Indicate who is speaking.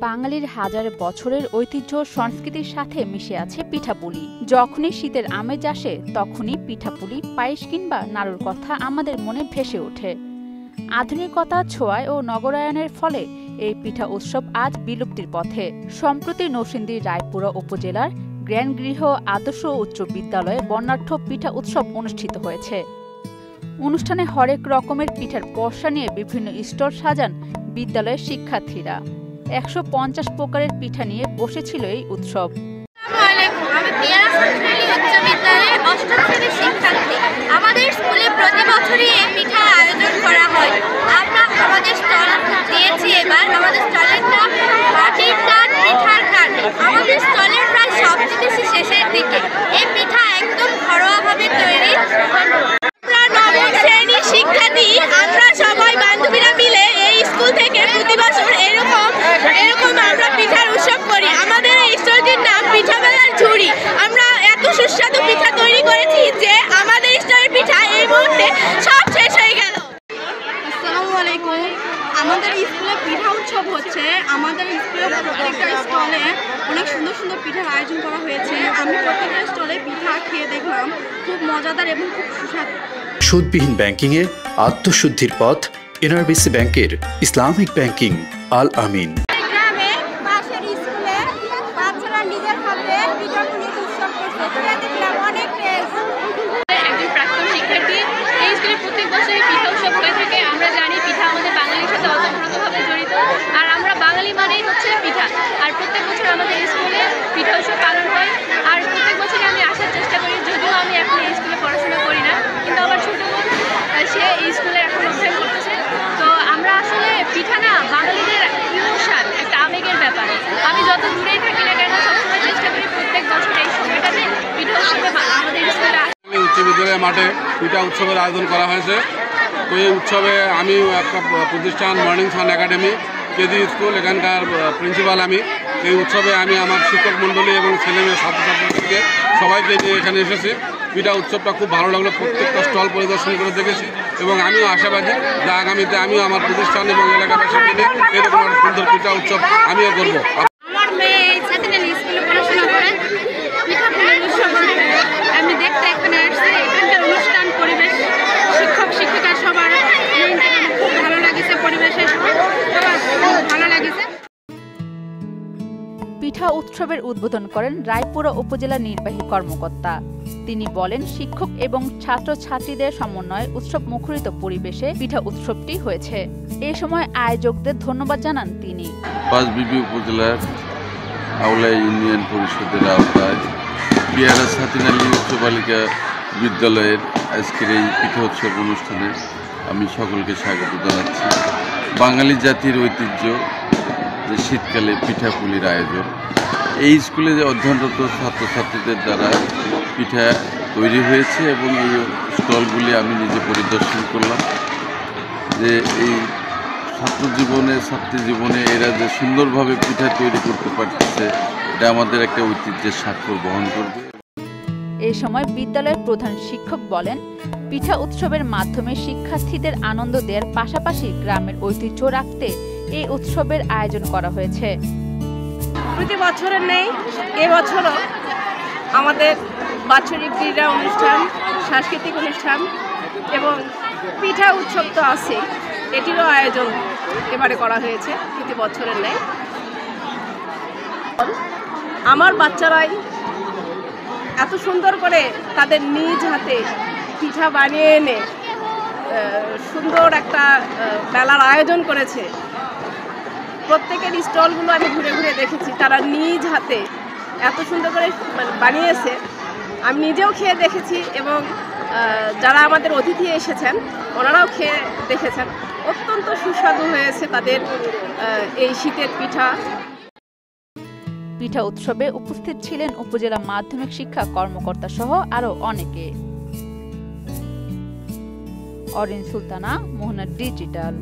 Speaker 1: বাঙালির হাজার বছরের ঐতিহ্য সংস্কৃতির সাথে মিশে আছে পিঠাপুলি। যখনই শীতের আমেজ আসে তখনই পিঠাপুলি, পায়েস কিংবা নাড়ুর কথা আমাদের মনে ভেসে ওঠে। আধুনিকতার ছোঁয়ায় ও নগরায়নের ফলে এই পিঠা উৎসব আজ বিলুপ্তির পথে। সম্প্রতি নরসিংদীর রায়পুরা উপজেলার জ্ঞানগৃহ আদর্শ উচ্চ বিদ্যালয়ে বর্ণাঢ্য পিঠা উৎসব অনুষ্ঠিত হয়েছে। অনুষ্ঠানে হরেক রকমের পিঠার পসরা নিয়ে বিভিন্ন স্টল সাজান বিদ্যালয়ের শিক্ষার্থীরা। 150 প্রকারের পিঠা নিয়ে বসেছিল এই উৎসব।
Speaker 2: আমাদের স্কুলে প্রতি বছরই এই পিঠার আয়োজন করা হয়। আমরা আমাদের স্টল দিয়েছি, এবার আমাদের স্টলের নাম মাটির টান পিঠার খান। আমাদের স্টলের প্রায় সব জিনিসই শেষের দিকে। এই পিঠা একদম ঘরোয়াভাবে তৈরি। নবম শ্রেণীর শিক্ষার্থী আমরা সবাই বান্ধবীরা মিলে এই স্কুল থেকে প্রতি বছর এরকম আমরা পিঠার উৎসব করি। আমাদের এই স্টলটির নাম পিঠা মেলার ঝুড়ি। আমরা এত সুস্বাদু পিঠা তৈরি করেছি যে আমাদের স্টলের পিঠা এই মুহূর্তে সব শেষ হয়ে গেল। আসসালামু আলাইকুম। আমাদের স্কুলে পিঠা উৎসব হচ্ছে। আমাদের স্কুলে প্রত্যেকটা স্টলে অনেক সুন্দর সুন্দর পিঠার আয়োজন করা হয়েছে। আমি প্রত্যেকটা স্টলে পিঠা খেয়ে দেখলাম, খুব মজাদার এবং খুব সুস্বাদু।
Speaker 3: সুদবিহীন ব্যাংকিংয়ে আত্মশুদ্ধির পথ এনআরবিসি ব্যাংকের ইসলামিক ব্যাংকিং আল আমিন।
Speaker 2: গ্রামে পাশের স্কুলে বাচ্চারা নিজের হাতে পিঠাপুলি উৎসব করছে, দেখলাম অনেক টেস্ট।
Speaker 4: একজন প্রাক্তন শিক্ষার্থী, এই স্কুলে প্রত্যেক বছরই পিঠা উৎসব হয়ে থাকে। আমরা জানি পিঠা আমাদের বাঙালির সাথে ওতপ্রোতভাবে জড়িত, আর আমরা বাঙালি মানেই হচ্ছে পিঠা। আর প্রত্যেক বছর আমাদের স্কুলে পিঠা উৎসব পালন হয়। আর প্রত্যেক বছরই আমি আসার চেষ্টা করি, যদিও আমি এখন এই স্কুলে পড়াশোনা করি না, কিন্তু আমার ছোট বোন সে এই স্কুলে এখন অধ্যয়ন করতেছে। তো আমরা আসলে পিঠা না বাঙালিদের ইমোশন, একটা আবেগের ব্যাপার। আমি যত দূরেই থাকি না কেন সবসময় চেষ্টা করি প্রত্যেক বছর এই সময়টাতে পিঠা উৎসবে আমাদের স্কুলে
Speaker 5: উচ্চ বিদ্যালয়ের মাঠে পিঠা উৎসবের আয়োজন করা হয়েছে। তো এই উৎসবে আমি একটা প্রতিষ্ঠান morning sun academy KG school, এখানকার প্রিন্সিপাল আমি। এই উৎসবে আমি আমার শিক্ষক মণ্ডলী এবং ছেলেমেয়ে ছাত্রছাত্রীদেরকে সবাইকে নিয়ে এখানে এসেছি। পিঠা উৎসবটা খুব ভালো লাগলো, প্রত্যেকটা স্টল পরিদর্শন করে দেখেছি এবং আমিও আশাবাদী যে আগামীতে আমিও আমার প্রতিষ্ঠান এবং এলাকাবাসীকে নিয়ে এরকম একটা সুন্দর পিঠা উৎসব আমিও করবো।
Speaker 2: আমার মেয়ে ছাত্রীরা স্কুলে পড়াশোনা করে, পিঠাপুলির উৎসব আমি দেখতে এখানে আসছি। এখানকার অনুষ্ঠান পরিবেশ, শিক্ষক শিক্ষিকা সবার খুব ভালো লাগছে, পরিবেশের সবার ভালো লাগছে।
Speaker 1: পিঠা উৎসবের উদ্বোধন করেন রায়পুরা উপজেলা নির্বাহী কর্মকর্তা। তিনি বলেন, শিক্ষক এবং ছাত্রছাত্রীদের সমন্বয়ে উৎসব মুখরিত পরিবেশে পিঠা উৎসবটি হয়েছে। এ সময় আয়োজকদের ধন্যবাদ জানান তিনি।
Speaker 6: পাঁচবিবি উপজেলার আওলা ইউনিয়ন পরিষদের আওতায় পিয়ারা সাতিন আলী উচ্চ বালিকা বিদ্যালয়ের আজকের এই পিঠা উৎসব অনুষ্ঠানে আমি সকলকে স্বাগত জানাচ্ছি। বাঙালি জাতির ঐতিহ্য যে শীতকালে পিঠাপুলির আয়োজন, এই স্কুলে যে অধ্যয়নরত ছাত্রছাত্রীদের দ্বারা পিঠা তৈরি হয়েছে এবং এই স্টলগুলি আমি নিজে পরিদর্শন করলাম যে এই ছাত্রী জীবনে এরা যে সুন্দরভাবে পিঠা তৈরি করতে পারতেছে, এটা আমাদের একটা ঐতিহ্যের স্বাক্ষর বহন করবে।
Speaker 1: এই সময় বিদ্যালয়ের প্রধান শিক্ষক বলেন, পিঠা উৎসবের মাধ্যমে শিক্ষার্থীদের আনন্দ দেওয়ার পাশাপাশি গ্রামের ঐতিহ্য রাখতে এই উৎসবের আয়োজন করা হয়েছে।
Speaker 7: প্রতি বছরের নেই, এবছরও আমাদের বাৎসরিক ক্রীড়া অনুষ্ঠান, সাংস্কৃতিক অনুষ্ঠান এবং পিঠা উৎসব তো আছে, এটিরও আয়োজন এবারে করা হয়েছে প্রতি বছরের নেই। আমার বাচ্চারাই এত সুন্দর করে তাদের নিজ হাতে পিঠা বানিয়ে এনে সুন্দর একটা মেলার আয়োজন করেছে। প্রত্যেকের স্টলগুলো আমি ঘুরে ঘুরে দেখেছি, তারা নিজ হাতে এত সুন্দর করে বানিয়েছে। আমি নিজেও খেয়ে দেখেছি এবং যারা আমাদের অতিথি এসেছেন ওনারাও খেয়ে দেখেছেন। অত্যন্ত সুস্বাদু হয়েছে তাদের এই শীতের পিঠা।
Speaker 1: পিঠা উৎসবে উপস্থিত ছিলেন উপজেলা মাধ্যমিক শিক্ষা কর্মকর্তা সহ আরো অনেকে। অরিন সুলতানা, মোহনা ডিজিটাল।